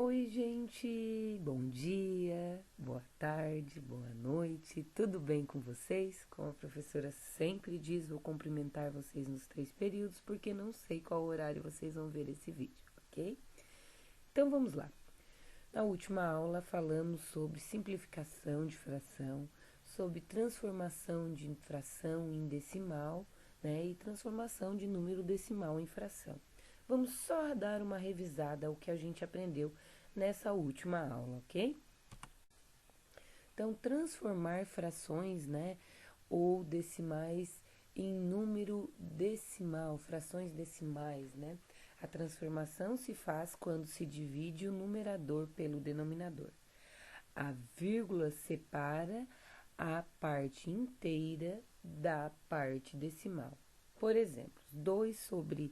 Oi, gente! Bom dia, boa tarde, boa noite, tudo bem com vocês? Como a professora sempre diz, vou cumprimentar vocês nos 3 períodos, porque não sei qual horário vocês vão ver esse vídeo, ok? Então vamos lá. Na última aula falamos sobre simplificação de fração, sobre transformação de fração em decimal, né, e transformação de número decimal em fração. Vamos só dar uma revisada ao que a gente aprendeu nessa última aula, ok? Então, transformar frações, né, ou decimais em número decimal, frações decimais, né? A transformação se faz quando se divide o numerador pelo denominador. A vírgula separa a parte inteira da parte decimal. Por exemplo, 2 sobre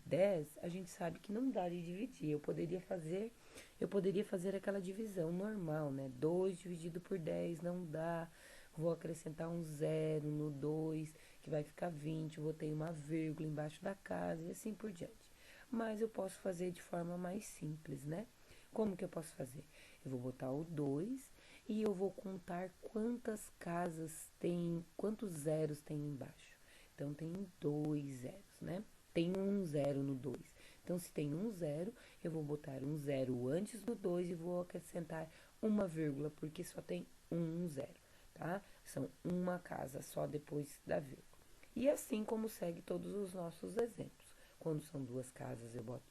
10, a gente sabe que não dá de dividir. Eu poderia fazer aquela divisão normal, né? 2 dividido por 10 não dá. Vou acrescentar um zero no 2, que vai ficar 20. Vou ter uma vírgula embaixo da casa e assim por diante. Mas eu posso fazer de forma mais simples, né? Como que eu posso fazer? Eu vou botar o 2 e eu vou contar quantas casas tem, quantos zeros tem embaixo. Então, tem 2 zeros, né? Tem um zero no 2. Então, se tem um zero, eu vou botar um zero antes do 2 e vou acrescentar uma vírgula, porque só tem um zero, tá? São uma casa só depois da vírgula. E assim como segue todos os nossos exemplos. Quando são 2 casas, eu boto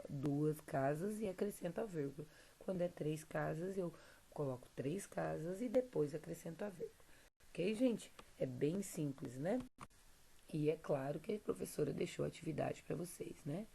2 casas e acrescento a vírgula. Quando é 3 casas, eu coloco 3 casas e depois acrescento a vírgula. Ok, gente? É bem simples, né? E é claro que a professora deixou atividade para vocês, né?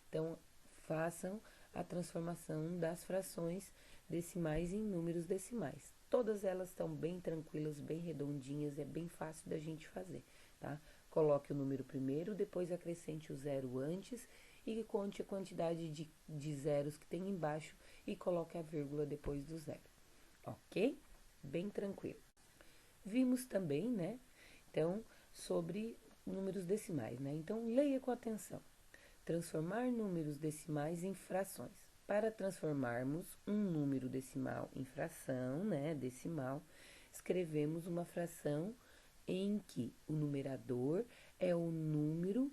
Então, façam a transformação das frações decimais em números decimais. Todas elas estão bem tranquilas, bem redondinhas, é bem fácil da gente fazer, tá? Coloque o número primeiro, depois acrescente o zero antes e conte a quantidade de zeros que tem embaixo e coloque a vírgula depois do zero, ok? Bem tranquilo. Vimos também, né? Então, sobre números decimais, né? Então, leia com atenção. Transformar números decimais em frações. Para transformarmos um número decimal em fração, né, decimal, escrevemos uma fração em que o numerador é o número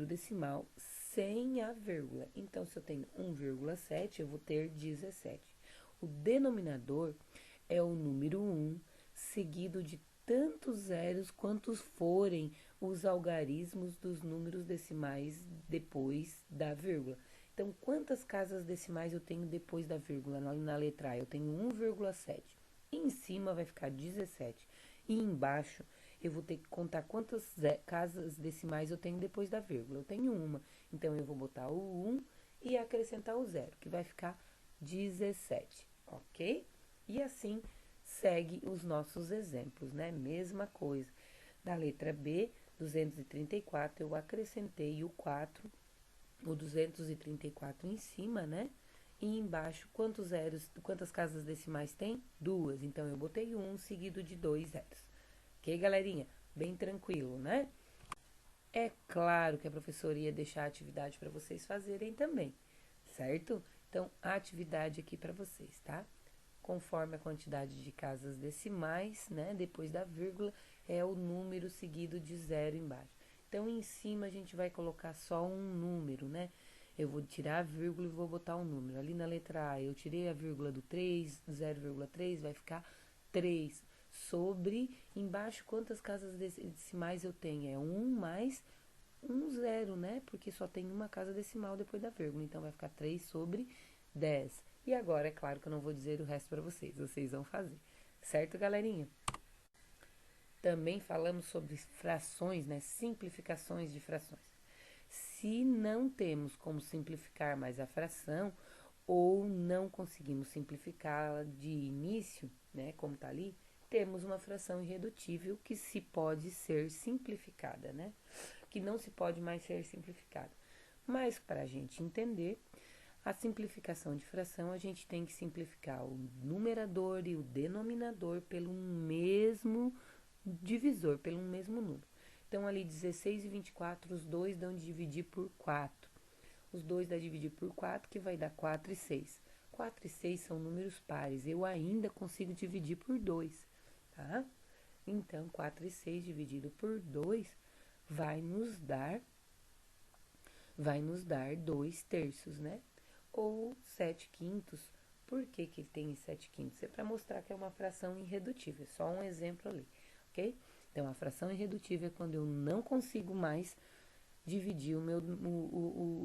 decimal sem a vírgula. Então, se eu tenho 1,7, eu vou ter 17. O denominador é o número 1, seguido de tantos zeros quantos forem os algarismos dos números decimais depois da vírgula. Então, quantas casas decimais eu tenho depois da vírgula na letra A? Eu tenho 1,7. Em cima vai ficar 17. E embaixo eu vou ter que contar quantas casas decimais eu tenho depois da vírgula. Eu tenho uma. Então, eu vou botar o 1 e acrescentar o zero, que vai ficar 17, ok? E assim segue os nossos exemplos, né? Mesma coisa. Da letra B, 234, eu acrescentei o 4, o 234 em cima, né? E embaixo, quantos zeros, quantas casas decimais tem? 2. Então, eu botei 1 seguido de 2 zeros. Ok, galerinha? Bem tranquilo, né? É claro que a professora ia deixar a atividade para vocês fazerem também, certo? Então, a atividade aqui para vocês, tá? Conforme a quantidade de casas decimais, né? Depois da vírgula, é o número seguido de zero embaixo. Então, em cima, a gente vai colocar só um número, né? Eu vou tirar a vírgula e vou botar um número. Ali na letra A, eu tirei a vírgula do 3, 0,3, vai ficar 3. Sobre, embaixo, quantas casas decimais eu tenho? É 1 mais um zero, né? Porque só tem uma casa decimal depois da vírgula. Então, vai ficar 3 sobre 10. E agora, é claro que eu não vou dizer o resto para vocês vão fazer. Certo, galerinha? Também falamos sobre frações, né? Simplificações de frações. Se não temos como simplificar mais a fração, ou não conseguimos simplificá-la de início, né? Como tá ali, temos uma fração irredutível que se pode ser simplificada, né? Que não se pode mais ser simplificada. Mas, para a gente entender, a simplificação de fração, a gente tem que simplificar o numerador e o denominador pelo mesmo divisor, pelo mesmo número. Então, ali 16 e 24, os dois dão de dividir por 4. Os dois dá de dividir por 4, que vai dar 4 e 6. 4 e 6 são números pares, eu ainda consigo dividir por 2, tá? Então, 4 e 6 dividido por 2 vai nos dar 2 terços, né? Ou 7 quintos. Por que que ele tem 7 quintos? É para mostrar que é uma fração irredutível, só um exemplo ali, ok? Então, a fração irredutível é quando eu não consigo mais dividir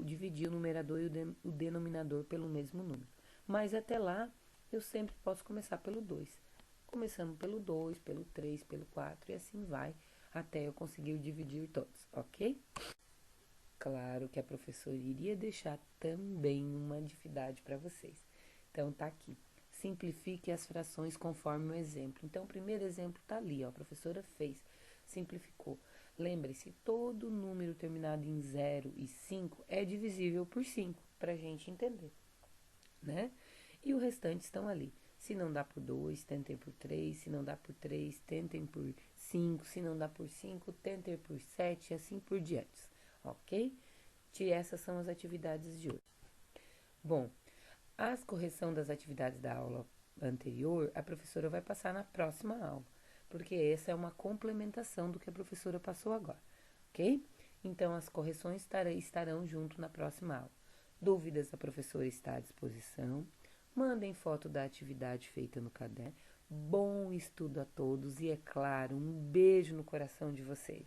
dividir o numerador e o denominador pelo mesmo número. Mas até lá, eu sempre posso começar pelo 2. Começando pelo 2, pelo 3, pelo 4 e assim vai até eu conseguir dividir todos, ok? Claro que a professora iria deixar também uma atividade para vocês. Então, tá aqui. Simplifique as frações conforme o exemplo. Então, o primeiro exemplo tá ali, ó. A professora fez, simplificou. Lembre-se, todo número terminado em 0 e 5 é divisível por 5, para a gente entender, né? E o restante estão ali. Se não dá por 2, tentem por 3. Se não dá por 3, tentem por 5. Se não dá por 5, tentem por 7 e assim por diante, ok? E essas são as atividades de hoje. Bom, a correção das atividades da aula anterior, a professora vai passar na próxima aula, porque essa é uma complementação do que a professora passou agora, ok? Então, as correções estarão junto na próxima aula. Dúvidas, a professora está à disposição. Mandem foto da atividade feita no caderno. Bom estudo a todos e, é claro, um beijo no coração de vocês.